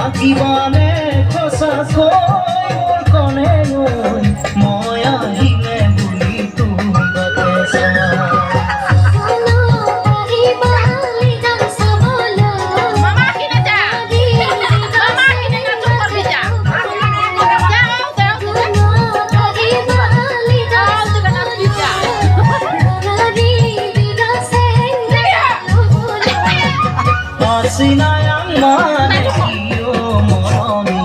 থাকিবানে খোসা কই মোর কনে নই মই আহিলে বুলি তুমি বাতেছা Sinayang mane iyo moroni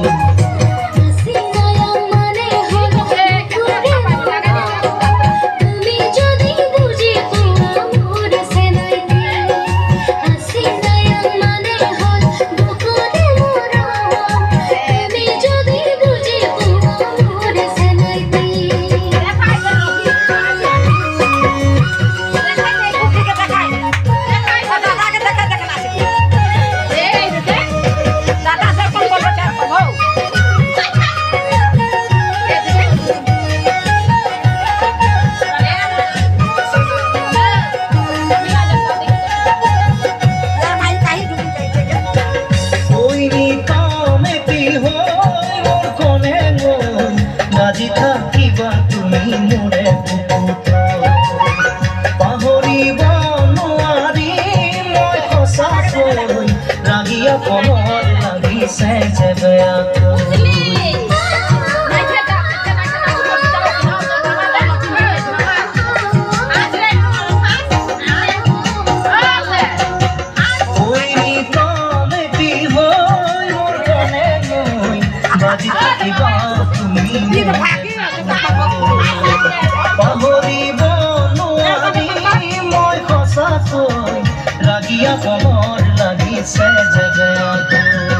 Sinayang mane holo tumi jodi bujhi amor se naiti Sinayang mane holo bukore mora tumi jodi bujhi amor se naiti বাজি থাকিবা তুমি মোৰে বুকুত পাহৰিব নোৱাৰি মই সঁচাকৈ ৰাগিয়া কমৰ লাগিছে যে বেয়াকৈ বাজি থাকিবা তুমি পাহৰিব নোৱাৰি মই সঁচাকৈ ৰাগিয়া কমৰ লাগিছে যে বেয়াকৈ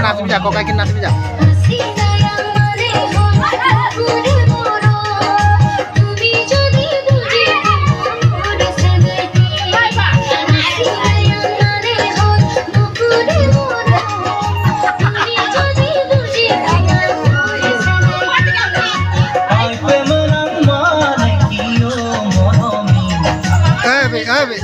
নাচিবি যা ককাইকে নাচিবি যা Sinayang mane holo mora tumi jodi bujhi amor se naiti Sinayang mane holo bukore mora tumi jodi bujhi amor se naiti ai pemenang mane iyo moroni ebe